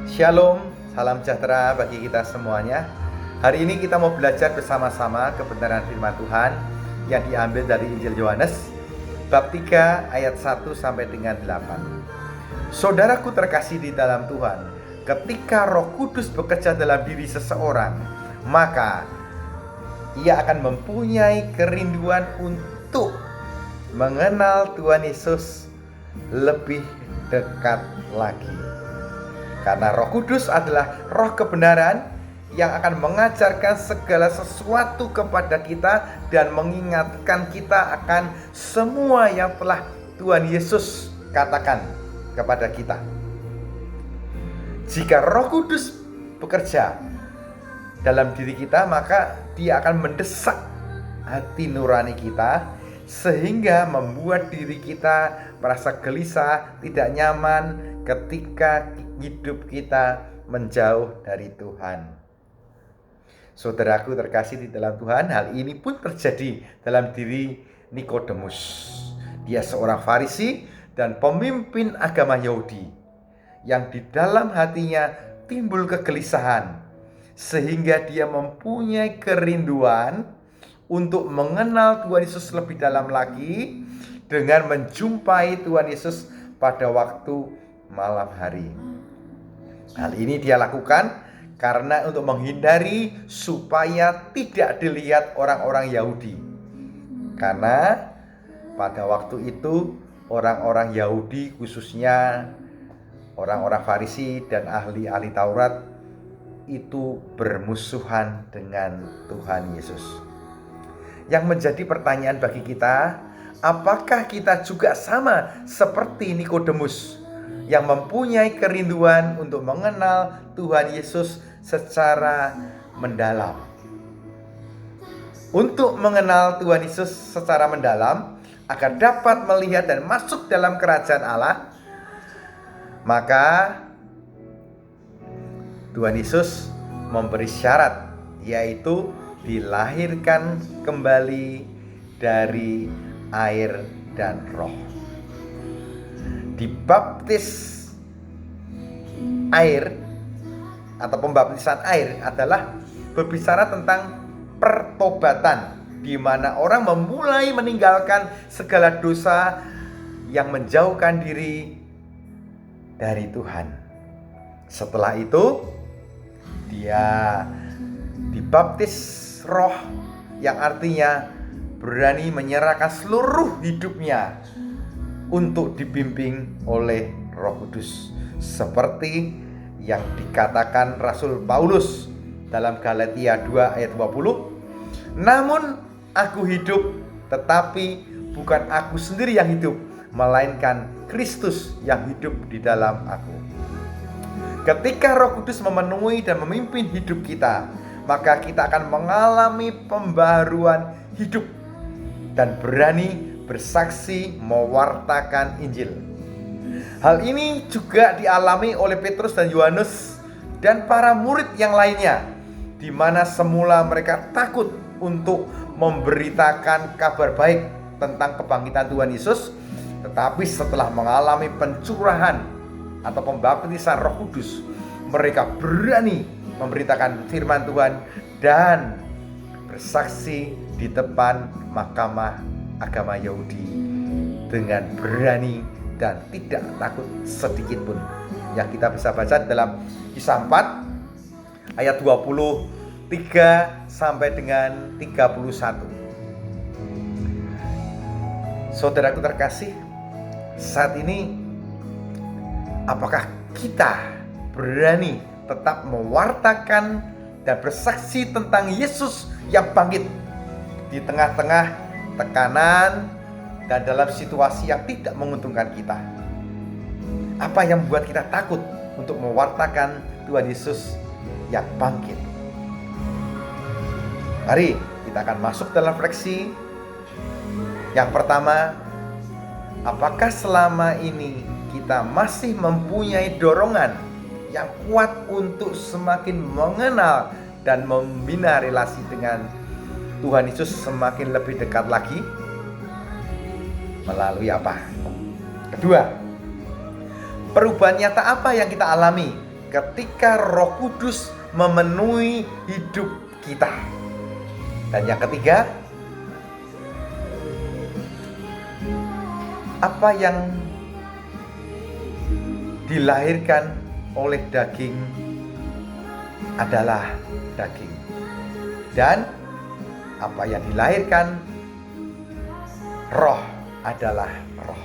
Shalom, salam sejahtera bagi kita semuanya. Hari ini kita mau belajar bersama-sama kebenaran firman Tuhan yang diambil dari Injil Yohanes bab 3 ayat 1 sampai dengan 8. Saudaraku terkasih di dalam Tuhan, ketika Roh Kudus bekerja dalam diri seseorang, maka ia akan mempunyai kerinduan untuk mengenal Tuhan Yesus lebih dekat lagi. Karena Roh Kudus adalah roh kebenaran yang akan mengajarkan segala sesuatu kepada kita dan mengingatkan kita akan semua yang telah Tuhan Yesus katakan kepada kita. Jika Roh Kudus bekerja dalam diri kita, maka Dia akan mendesak hati nurani kita sehingga membuat diri kita merasa gelisah, tidak nyaman ketika hidup kita menjauh dari Tuhan. Saudaraku terkasih di dalam Tuhan, hal ini pun terjadi dalam diri Nikodemus. Dia seorang Farisi dan pemimpin agama Yahudi yang di dalam hatinya timbul kegelisahan, sehingga dia mempunyai kerinduan untuk mengenal Tuhan Yesus lebih dalam lagi dengan menjumpai Tuhan Yesus pada waktu malam hari. Hal ini dia lakukan karena untuk menghindari supaya tidak dilihat orang-orang Yahudi. Karena pada waktu itu orang-orang Yahudi, khususnya orang-orang Farisi dan ahli-ahli Taurat, itu bermusuhan dengan Tuhan Yesus. Yang menjadi pertanyaan bagi kita, apakah kita juga sama seperti Nikodemus yang mempunyai kerinduan untuk mengenal Tuhan Yesus secara mendalam? Untuk mengenal Tuhan Yesus secara mendalam agar dapat melihat dan masuk dalam kerajaan Allah, maka Tuhan Yesus memberi syarat, yaitu dilahirkan kembali dari air dan roh. Dibaptis air atau pembaptisan air adalah berbicara tentang pertobatan, di mana orang memulai meninggalkan segala dosa yang menjauhkan diri dari Tuhan. Setelah itu dia dibaptis roh, yang artinya berani menyerahkan seluruh hidupnya untuk dibimbing oleh Roh Kudus, seperti yang dikatakan Rasul Paulus dalam Galatia 2 ayat 20. Namun aku hidup, tetapi bukan aku sendiri yang hidup, melainkan Kristus yang hidup di dalam aku. Ketika Roh Kudus memenuhi dan memimpin hidup kita, maka kita akan mengalami pembaharuan hidup dan berani bersaksi mewartakan Injil. Hal ini juga dialami oleh Petrus dan Yohanes dan para murid yang lainnya, di mana semula mereka takut untuk memberitakan kabar baik tentang kebangkitan Tuhan Yesus, tetapi setelah mengalami pencurahan atau pembaptisan Roh Kudus, mereka berani memberitakan firman Tuhan dan bersaksi di depan mahkamah agama Yahudi dengan berani dan tidak takut sedikit pun. Yang kita bisa baca dalam Kisah 4 ayat 23 sampai dengan 31. Saudaraku terkasih, saat ini apakah kita berani tetap mewartakan dan bersaksi tentang Yesus yang bangkit di tengah-tengah tekanan dan dalam situasi yang tidak menguntungkan kita? Apa yang membuat kita takut untuk mewartakan Tuhan Yesus yang bangkit? Mari kita akan masuk dalam refleksi. Yang pertama, apakah selama ini kita masih mempunyai dorongan yang kuat untuk semakin mengenal dan membina relasi dengan Tuhan Yesus semakin lebih dekat lagi? Melalui apa? Kedua, perubahan nyata apa yang kita alami ketika Roh Kudus memenuhi hidup kita. Dan yang ketiga, apa yang dilahirkan oleh daging adalah daging, dan apa yang dilahirkan roh adalah roh.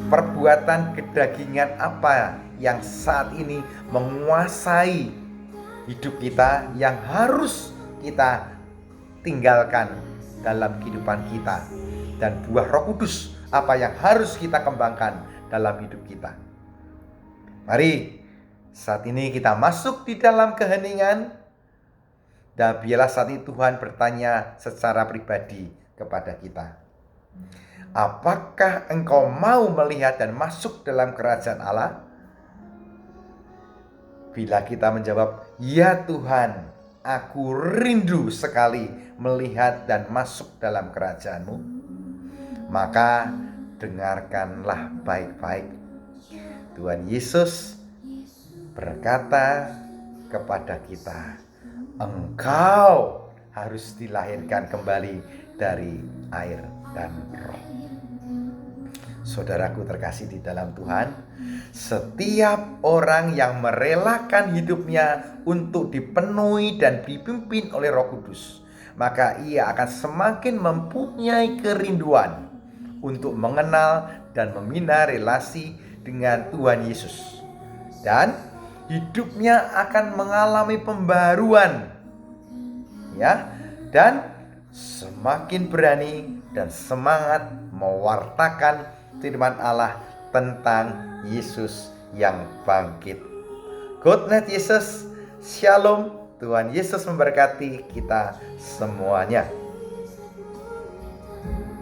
Perbuatan kedagingan apa yang saat ini menguasai hidup kita, yang harus kita tinggalkan dalam kehidupan kita, dan buah Roh Kudus apa yang harus kita kembangkan dalam hidup kita. Mari saat ini kita masuk di dalam keheningan, dan biarlah saat ini Tuhan bertanya secara pribadi kepada kita. Apakah engkau mau melihat dan masuk dalam kerajaan Allah? Bila kita menjawab, ya Tuhan, aku rindu sekali melihat dan masuk dalam kerajaan-Mu, maka dengarkanlah baik-baik. Tuhan Yesus berkata kepada kita, engkau harus dilahirkan kembali dari air dan roh. Saudaraku terkasih di dalam Tuhan, setiap orang yang merelakan hidupnya untuk dipenuhi dan dipimpin oleh Roh Kudus, maka ia akan semakin mempunyai kerinduan untuk mengenal dan membina relasi dengan Tuhan Yesus. Dan hidupnya akan mengalami pembaruan, ya, dan semakin berani dan semangat mewartakan firman Allah tentang Yesus yang bangkit. God bless Yesus. Shalom. Tuhan Yesus memberkati kita semuanya.